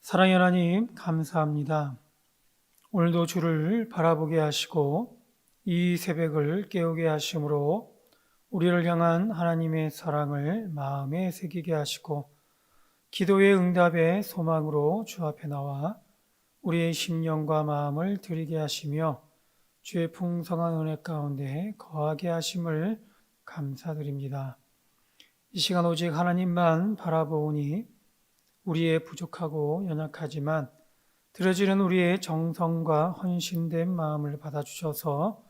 사랑의 하나님, 감사합니다. 오늘도 주를 바라보게 하시고 이 새벽을 깨우게 하심으로 우리를 향한 하나님의 사랑을 마음에 새기게 하시고 기도의 응답의 소망으로 주 앞에 나와 우리의 심령과 마음을 드리게 하시며 주의 풍성한 은혜 가운데 거하게 하심을 감사드립니다. 이 시간 오직 하나님만 바라보니 우리의 부족하고 연약하지만 드려지는 우리의 정성과 헌신된 마음을 받아주셔서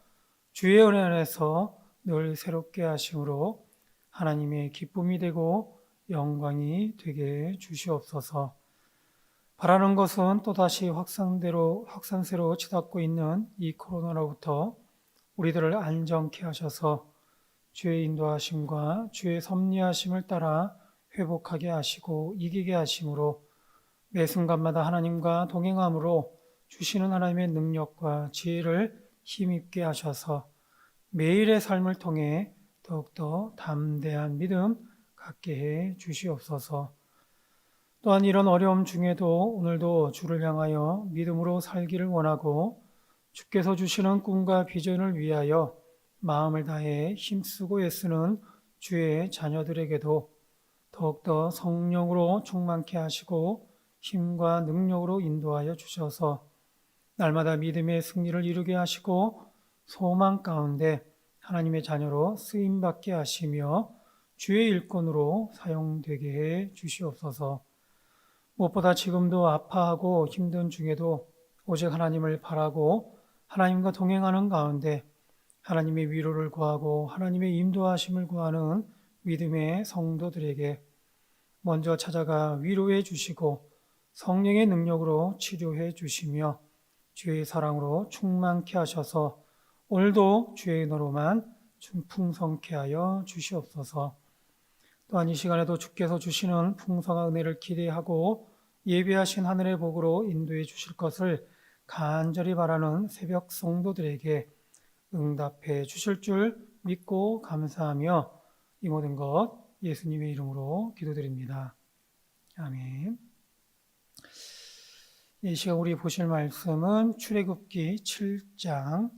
주의 은혜 안에서 늘 새롭게 하심으로 하나님의 기쁨이 되고 영광이 되게 주시옵소서. 바라는 것은 또다시 확산세로 치닫고 있는 이 코로나로부터 우리들을 안정케 하셔서 주의 인도하심과 주의 섭리하심을 따라 회복하게 하시고 이기게 하심으로 매 순간마다 하나님과 동행함으로 주시는 하나님의 능력과 지혜를 힘입게 하셔서 매일의 삶을 통해 더욱더 담대한 믿음 갖게 해 주시옵소서. 또한 이런 어려움 중에도 오늘도 주를 향하여 믿음으로 살기를 원하고 주께서 주시는 꿈과 비전을 위하여 마음을 다해 힘쓰고 애쓰는 주의 자녀들에게도 더욱더 성령으로 충만케 하시고 힘과 능력으로 인도하여 주셔서 날마다 믿음의 승리를 이루게 하시고 소망 가운데 하나님의 자녀로 쓰임받게 하시며 주의 일꾼으로 사용되게 해 주시옵소서. 무엇보다 지금도 아파하고 힘든 중에도 오직 하나님을 바라고 하나님과 동행하는 가운데 하나님의 위로를 구하고 하나님의 인도하심을 구하는 믿음의 성도들에게 먼저 찾아가 위로해 주시고 성령의 능력으로 치료해 주시며 주의 사랑으로 충만케 하셔서 오늘도 주의 은혜로만 풍성케 하여 주시옵소서. 또한 이 시간에도 주께서 주시는 풍성한 은혜를 기대하고 예비하신 하늘의 복으로 인도해 주실 것을 간절히 바라는 새벽 성도들에게 응답해 주실 줄 믿고 감사하며 이 모든 것 예수님의 이름으로 기도드립니다. 아멘. 이 시간 우리 보실 말씀은 출애굽기 7장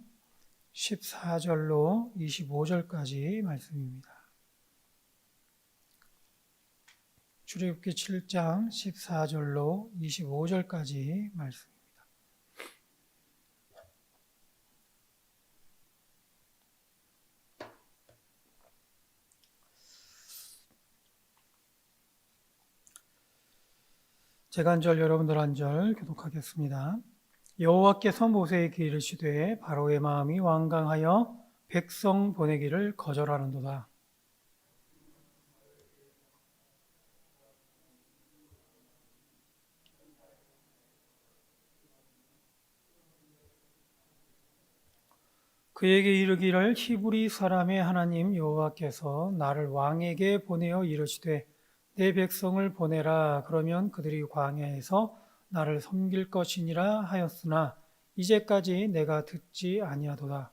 14절로 25절까지 말씀입니다. 출애굽기 7장 14절로 25절까지 말씀입니다. 제가 한 절, 여러분들 한 절 교독하겠습니다. 여호와께서 모세에게 이르시되 바로의 마음이 완강하여 백성 보내기를 거절하는도다. 그에게 이르기를 히브리 사람의 하나님 여호와께서 나를 왕에게 보내어 이르시되 내 백성을 보내라. 그러면 그들이 광야에서 나를 섬길 것이니라 하였으나 이제까지 내가 듣지 아니하도다.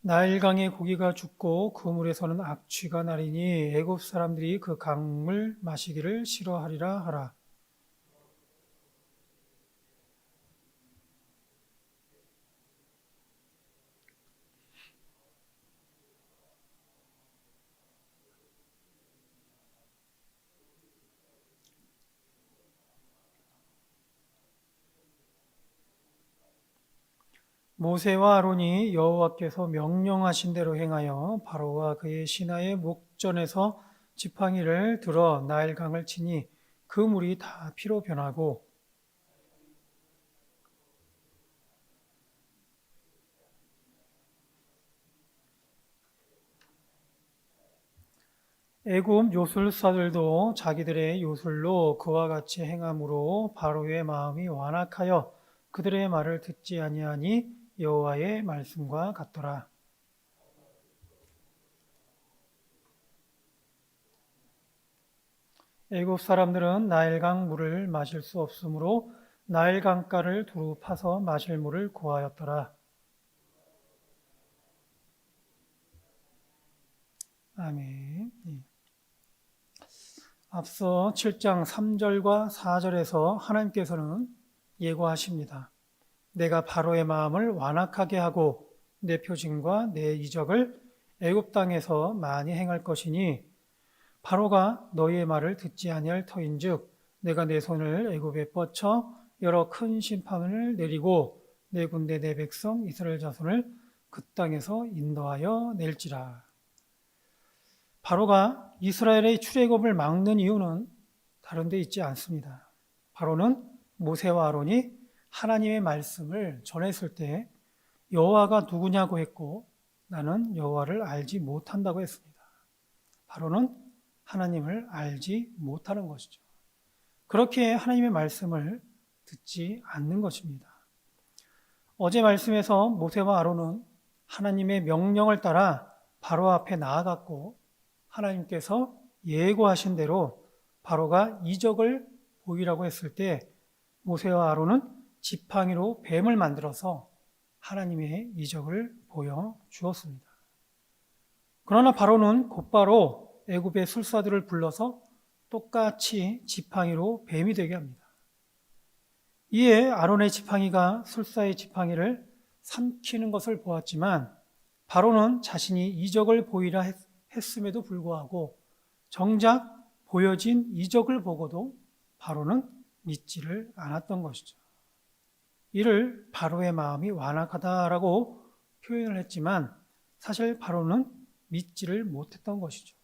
나일강의 고기가 죽고 그 물에서는 악취가 나리니 애굽 사람들이 그 강물 마시기를 싫어하리라 하라. 모세와 아론이 여호와께서 명령하신 대로 행하여 바로와 그의 신하의 목전에서 지팡이를 들어 나일강을 치니 그 물이 다 피로 변하고 애굽 요술사들도 자기들의 요술로 그와 같이 행함으로 바로의 마음이 완악하여 그들의 말을 듣지 아니하니 여호와의 말씀과 같더라. 애굽 사람들은 나일강 물을 마실 수 없으므로 나일강가를 두루 파서 마실 물을 구하였더라. 아멘. 예. 앞서 7장 3절과 4절에서 하나님께서는 예고하십니다. 내가 바로의 마음을 완악하게 하고 내 표징과 내 이적을 애굽 땅에서 많이 행할 것이니 바로가 너희의 말을 듣지 아니할 터인즉 내가 내 손을 애굽에 뻗쳐 여러 큰 심판을 내리고 내 군대 내 백성 이스라엘 자손을 그 땅에서 인도하여 낼지라. 바로가 이스라엘의 출애굽을 막는 이유는 다른 데 있지 않습니다. 바로는 모세와 아론이 하나님의 말씀을 전했을 때 여호와가 누구냐고 했고 나는 여호와를 알지 못한다고 했습니다. 바로는 하나님을 알지 못하는 것이죠. 그렇게 하나님의 말씀을 듣지 않는 것입니다. 어제 말씀에서 모세와 아론은 하나님의 명령을 따라 바로 앞에 나아갔고 하나님께서 예고하신 대로 바로가 이적을 보이라고 했을 때 모세와 아론은 지팡이로 뱀을 만들어서 하나님의 이적을 보여주었습니다. 그러나 바로는 곧바로 애굽의 술사들을 불러서 똑같이 지팡이로 뱀이 되게 합니다. 이에 아론의 지팡이가 술사의 지팡이를 삼키는 것을 보았지만 바로는 자신이 이적을 보이라 했음에도 불구하고 정작 보여진 이적을 보고도 바로는 믿지를 않았던 것이죠. 이를 바로의 마음이 완악하다라고 표현을 했지만 사실 바로는 믿지를 못했던 것이죠.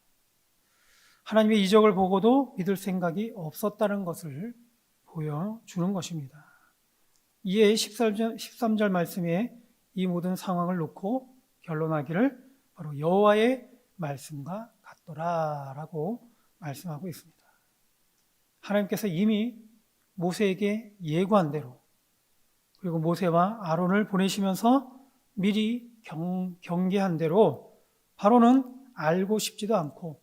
하나님의 이적을 보고도 믿을 생각이 없었다는 것을 보여주는 것입니다. 이에 13절 말씀에 이 모든 상황을 놓고 결론하기를 바로 여호와의 말씀과 같더라라고 말씀하고 있습니다. 하나님께서 이미 모세에게 예고한 대로 그리고 모세와 아론을 보내시면서 미리 경계한 대로 바로는 알고 싶지도 않고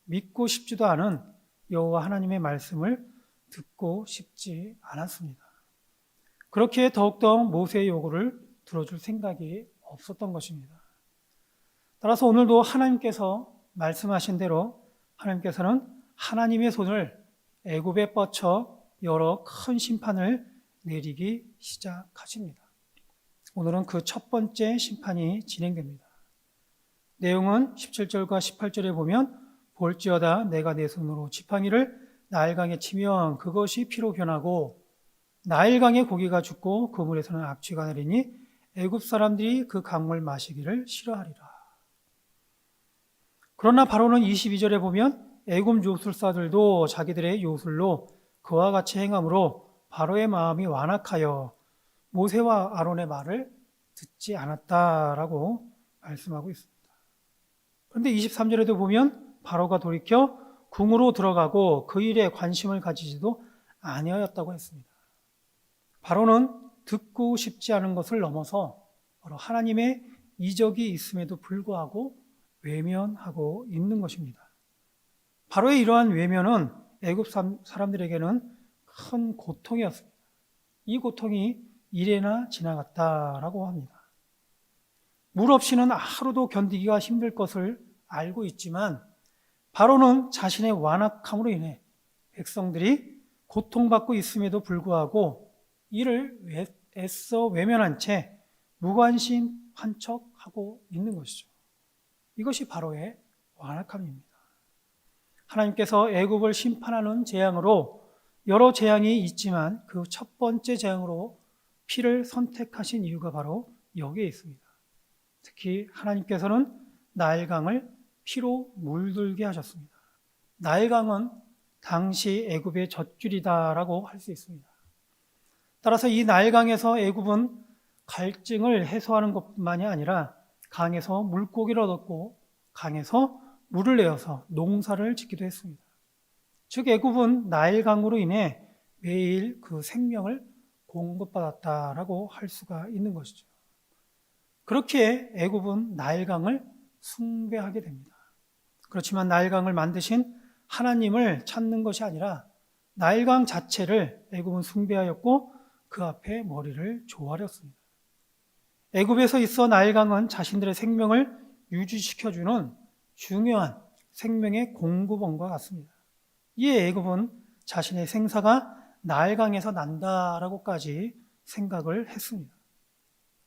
믿고 싶지도 않은 여호와 하나님의 말씀을 듣고 싶지 않았습니다. 그렇게 더욱더 모세의 요구를 들어줄 생각이 없었던 것입니다. 따라서 오늘도 하나님께서 말씀하신 대로 하나님께서는 하나님의 손을 애굽에 뻗쳐 여러 큰 심판을 내리기 시작하십니다. 오늘은 그 첫 번째 심판이 진행됩니다. 내용은 17절과 18절에 보면 볼지어다 내가 내 손으로 지팡이를 나일강에 치면 그것이 피로 변하고 나일강의 고기가 죽고 그 물에서는 악취가 나리니 애굽 사람들이 그 강물 마시기를 싫어하리라. 그러나 바로는 22절에 보면 애굽 요술사들도 자기들의 요술로 그와 같이 행함으로 바로의 마음이 완악하여 모세와 아론의 말을 듣지 않았다라고 말씀하고 있습니다. 그런데 23절에도 보면 바로가 돌이켜 궁으로 들어가고 그 일에 관심을 가지지도 아니하였다고 했습니다. 바로는 듣고 싶지 않은 것을 넘어서 바로 하나님의 이적이 있음에도 불구하고 외면하고 있는 것입니다. 바로의 이러한 외면은 애굽 사람들에게는 큰 고통이었습니다. 이 고통이 이래나 지나갔다라고 합니다. 물 없이는 하루도 견디기가 힘들 것을 알고 있지만 바로는 자신의 완악함으로 인해 백성들이 고통받고 있음에도 불구하고 이를 애써 외면한 채 무관심한 척하고 있는 것이죠. 이것이 바로의 완악함입니다. 하나님께서 애굽을 심판하는 재앙으로 여러 재앙이 있지만 그 첫 번째 재앙으로 피를 선택하신 이유가 바로 여기에 있습니다. 특히 하나님께서는 나일강을 피로 물들게 하셨습니다. 나일강은 당시 애굽의 젖줄이다라고 할 수 있습니다. 따라서 이 나일강에서 애굽은 갈증을 해소하는 것만이 아니라 강에서 물고기를 얻었고 강에서 물을 내어서 농사를 짓기도 했습니다. 즉 애굽은 나일강으로 인해 매일 그 생명을 공급받았다라고 할 수가 있는 것이죠. 그렇게 애굽은 나일강을 숭배하게 됩니다. 그렇지만 나일강을 만드신 하나님을 찾는 것이 아니라 나일강 자체를 애굽은 숭배하였고 그 앞에 머리를 조아렸습니다. 애굽에서 있어 나일강은 자신들의 생명을 유지시켜주는 중요한 생명의 공급원과 같습니다. 이에 애굽은 자신의 생사가 나일강에서 난다라고까지 생각을 했습니다.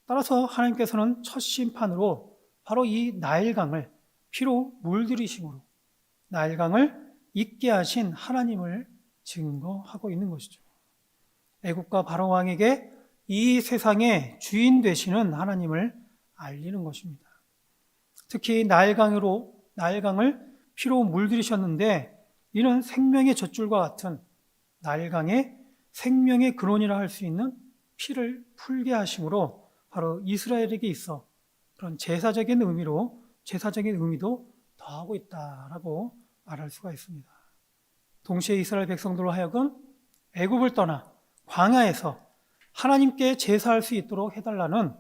따라서 하나님께서는 첫 심판으로 바로 이 나일강을 피로 물들이심으로 나일강을 잊게 하신 하나님을 증거하고 있는 것이죠. 애굽과 바로 왕에게 이 세상의 주인 되시는 하나님을 알리는 것입니다. 특히 나일강을 피로 물들이셨는데 이는 생명의 젖줄과 같은 나일강의 생명의 근원이라 할 수 있는 피를 풀게 하심으로 바로 이스라엘에게 있어 그런 제사적인 의미도 더하고 있다라고 말할 수가 있습니다. 동시에 이스라엘 백성들로 하여금 애굽을 떠나 광야에서 하나님께 제사할 수 있도록 해달라는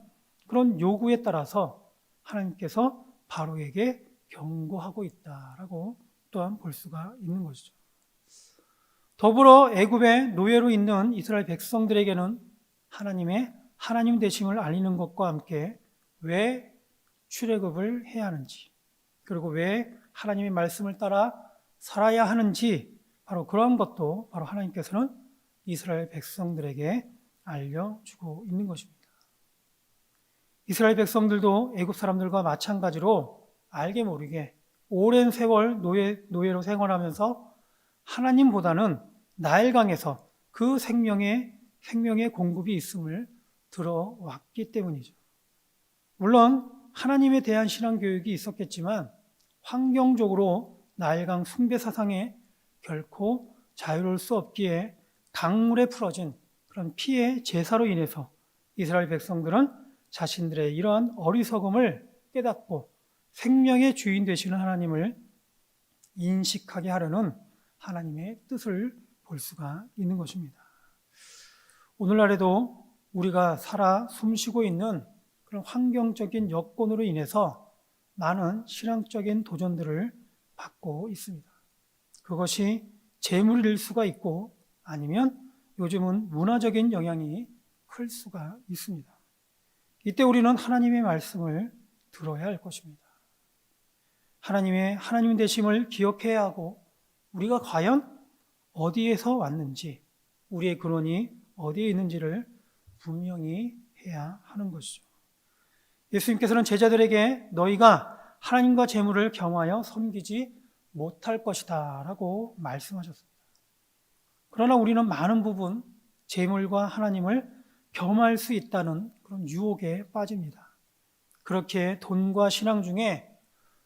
그런 요구에 따라서 하나님께서 바로에게 경고하고 있다라고 또한 볼 수가 있는 것이죠. 더불어 애굽의 노예로 있는 이스라엘 백성들에게는 하나님의 하나님 되심을 알리는 것과 함께 왜 출애굽을 해야 하는지, 그리고 왜 하나님의 말씀을 따라 살아야 하는지, 바로 그런 것도 바로 하나님께서는 이스라엘 백성들에게 알려주고 있는 것입니다. 이스라엘 백성들도 애굽 사람들과 마찬가지로 알게 모르게 오랜 세월 노예로 생활하면서 하나님보다는 나일강에서 그 생명의 공급이 있음을 들어왔기 때문이죠. 물론 하나님에 대한 신앙 교육이 있었겠지만 환경적으로 나일강 숭배 사상에 결코 자유로울 수 없기에 강물에 풀어진 그런 피의 제사로 인해서 이스라엘 백성들은 자신들의 이러한 어리석음을 깨닫고 생명의 주인 되시는 하나님을 인식하게 하려는 하나님의 뜻을 볼 수가 있는 것입니다. 오늘날에도 우리가 살아 숨쉬고 있는 그런 환경적인 여건으로 인해서 많은 신앙적인 도전들을 받고 있습니다. 그것이 재물일 수가 있고 아니면 요즘은 문화적인 영향이 클 수가 있습니다. 이때 우리는 하나님의 말씀을 들어야 할 것입니다. 하나님 되심을 기억해야 하고 우리가 과연 어디에서 왔는지, 우리의 근원이 어디에 있는지를 분명히 해야 하는 것이죠. 예수님께서는 제자들에게 너희가 하나님과 재물을 겸하여 섬기지 못할 것이다 라고 말씀하셨습니다. 그러나 우리는 많은 부분 재물과 하나님을 겸할 수 있다는 그런 유혹에 빠집니다. 그렇게 돈과 신앙 중에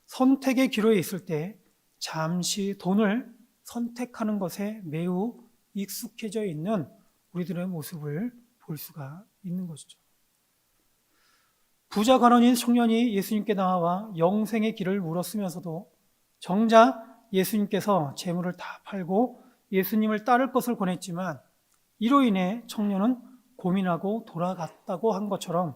선택의 기로에 있을 때 잠시 돈을 선택하는 것에 매우 익숙해져 있는 우리들의 모습을 볼 수가 있는 것이죠. 부자 관원인 청년이 예수님께 나와 영생의 길을 물었으면서도 정작 예수님께서 재물을 다 팔고 예수님을 따를 것을 권했지만 이로 인해 청년은 고민하고 돌아갔다고 한 것처럼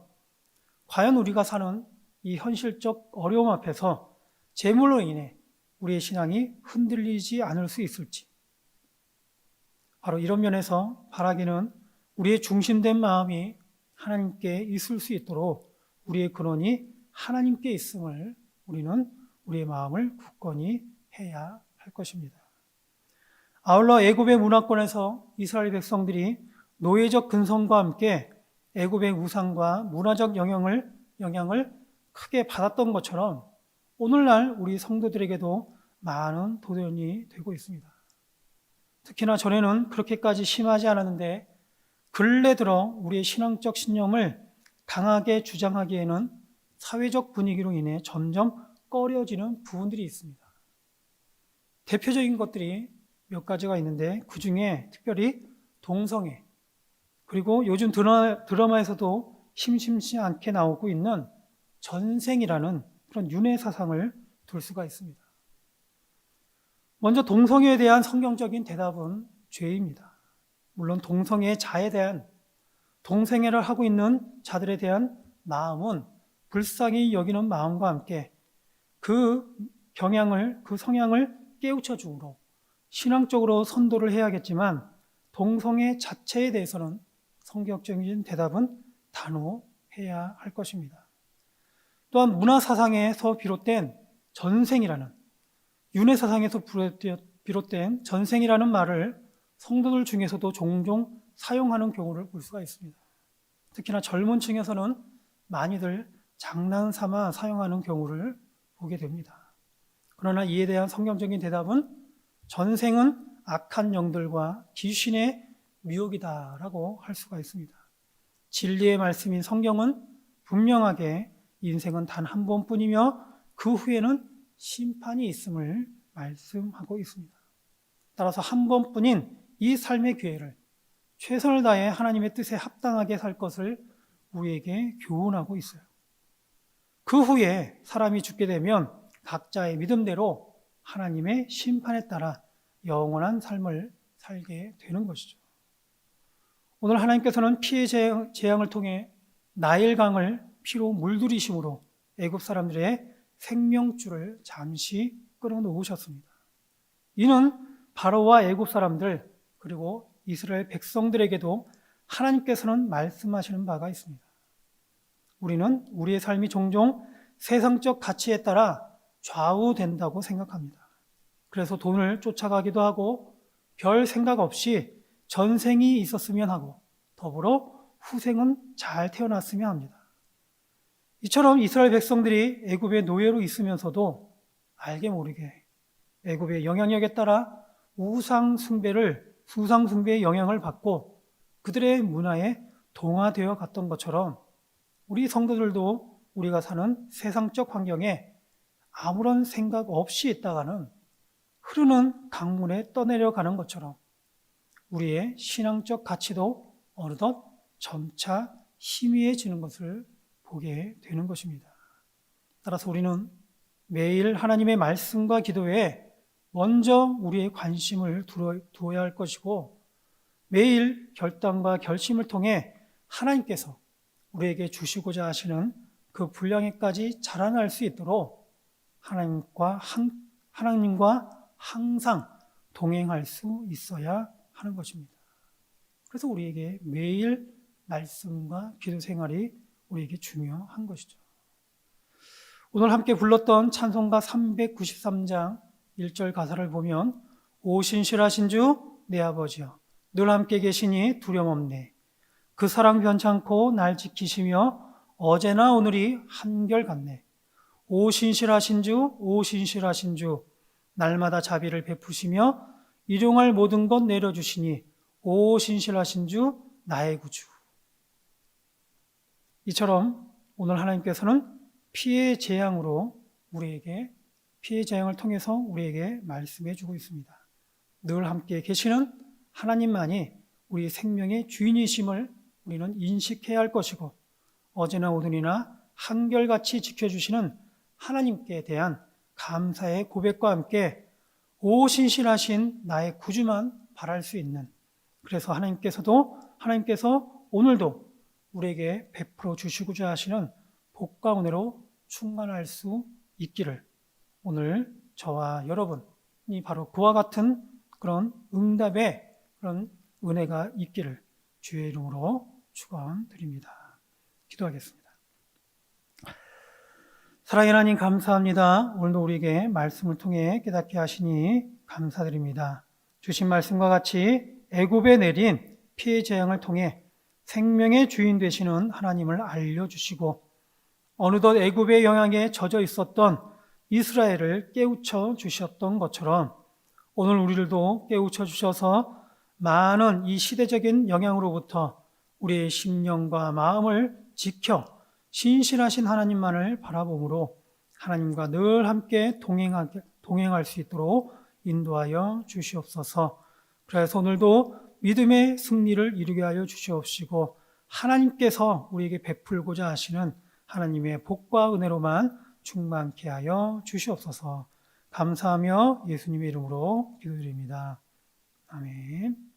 과연 우리가 사는 이 현실적 어려움 앞에서 재물로 인해 우리의 신앙이 흔들리지 않을 수 있을지, 바로 이런 면에서 바라기는 우리의 중심된 마음이 하나님께 있을 수 있도록 우리의 근원이 하나님께 있음을 우리는 우리의 마음을 굳건히 해야 할 것입니다. 아울러 애굽의 문화권에서 이스라엘 백성들이 노예적 근성과 함께 애굽의 우상과 문화적 영향을 크게 받았던 것처럼 오늘날 우리 성도들에게도 많은 도전이 되고 있습니다. 특히나 전에는 그렇게까지 심하지 않았는데 근래 들어 우리의 신앙적 신념을 강하게 주장하기에는 사회적 분위기로 인해 점점 꺼려지는 부분들이 있습니다. 대표적인 것들이 몇 가지가 있는데 그 중에 특별히 동성애, 그리고 요즘 드라마에서도 심심치 않게 나오고 있는 전생이라는 그런 윤회 사상을 둘 수가 있습니다. 먼저 동성애에 대한 성경적인 대답은 죄입니다. 물론 동성애의 자에 대한 동성애를 하고 있는 자들에 대한 마음은 불쌍히 여기는 마음과 함께 그 성향을 깨우쳐 주므로 신앙적으로 선도를 해야겠지만 동성애 자체에 대해서는 성경적인 대답은 단호해야 할 것입니다. 또한 문화사상에서 비롯된 전생이라는 윤회사상에서 비롯된 전생이라는 말을 성도들 중에서도 종종 사용하는 경우를 볼 수가 있습니다. 특히나 젊은 층에서는 많이들 장난삼아 사용하는 경우를 보게 됩니다. 그러나 이에 대한 성경적인 대답은 전생은 악한 영들과 귀신의 미혹이다라고 할 수가 있습니다. 진리의 말씀인 성경은 분명하게 인생은 단 한 번뿐이며 그 후에는 심판이 있음을 말씀하고 있습니다. 따라서 한 번뿐인 이 삶의 기회를 최선을 다해 하나님의 뜻에 합당하게 살 것을 우리에게 교훈하고 있어요. 그 후에 사람이 죽게 되면 각자의 믿음대로 하나님의 심판에 따라 영원한 삶을 살게 되는 것이죠. 오늘 하나님께서는 피해 재앙을 통해 나일강을 피로 물들이심으로 애굽 사람들의 생명줄을 잠시 끊어놓으셨습니다. 이는 바로와 애굽 사람들 그리고 이스라엘 백성들에게도 하나님께서는 말씀하시는 바가 있습니다. 우리는 우리의 삶이 종종 세상적 가치에 따라 좌우된다고 생각합니다. 그래서 돈을 쫓아가기도 하고 별 생각 없이 전생이 있었으면 하고 더불어 후생은 잘 태어났으면 합니다. 이처럼 이스라엘 백성들이 애굽의 노예로 있으면서도 알게 모르게 애굽의 영향력에 따라 우상 숭배의 영향을 받고 그들의 문화에 동화되어 갔던 것처럼 우리 성도들도 우리가 사는 세상적 환경에 아무런 생각 없이 있다가는 흐르는 강물에 떠내려가는 것처럼 우리의 신앙적 가치도 어느덧 점차 희미해지는 것을 보게 되는 것입니다. 따라서 우리는 매일 하나님의 말씀과 기도에 먼저 우리의 관심을 두어야 할 것이고 매일 결단과 결심을 통해 하나님께서 우리에게 주시고자 하시는 그 분량에까지 자라날 수 있도록 하나님과 항상 동행할 수 있어야 하는 것입니다. 그래서 우리에게 매일 말씀과 기도 생활이 우리에게 중요한 것이죠. 오늘 함께 불렀던 찬송가 393장 1절 가사를 보면 오 신실하신 주 내 아버지여 늘 함께 계시니 두려움 없네. 그 사랑 변찮고 날 지키시며 어제나 오늘이 한결같네. 오 신실하신 주 날마다 자비를 베푸시며 일용할 모든 것 내려주시니 오 신실하신 주 나의 구주. 이처럼 오늘 하나님께서는 피해 재앙을 통해서 우리에게 말씀해 주고 있습니다. 늘 함께 계시는 하나님만이 우리 생명의 주인이심을 우리는 인식해야 할 것이고 어제나 오늘이나 한결같이 지켜주시는 하나님께 대한 감사의 고백과 함께 오 신실하신 나의 구주만 바랄 수 있는 그래서 하나님께서 오늘도 우리에게 베풀어 주시고자 하시는 복과 은혜로 충만할 수 있기를 오늘 저와 여러분이 바로 그와 같은 그런 응답의 그런 은혜가 있기를 주의 이름으로 축원드립니다. 기도하겠습니다. 사랑의 하나님 감사합니다. 오늘도 우리에게 말씀을 통해 깨닫게 하시니 감사드립니다. 주신 말씀과 같이 애굽에 내린 피해 재앙을 통해 생명의 주인 되시는 하나님을 알려주시고 어느덧 애굽의 영향에 젖어 있었던 이스라엘을 깨우쳐 주셨던 것처럼 오늘 우리들도 깨우쳐 주셔서 많은 이 시대적인 영향으로부터 우리의 심령과 마음을 지켜 신실하신 하나님만을 바라봄으로 하나님과 늘 함께 동행할 수 있도록 인도하여 주시옵소서. 그래서 오늘도 믿음의 승리를 이루게 하여 주시옵시고 하나님께서 우리에게 베풀고자 하시는 하나님의 복과 은혜로만 충만케 하여 주시옵소서. 감사하며 예수님의 이름으로 기도드립니다. 아멘.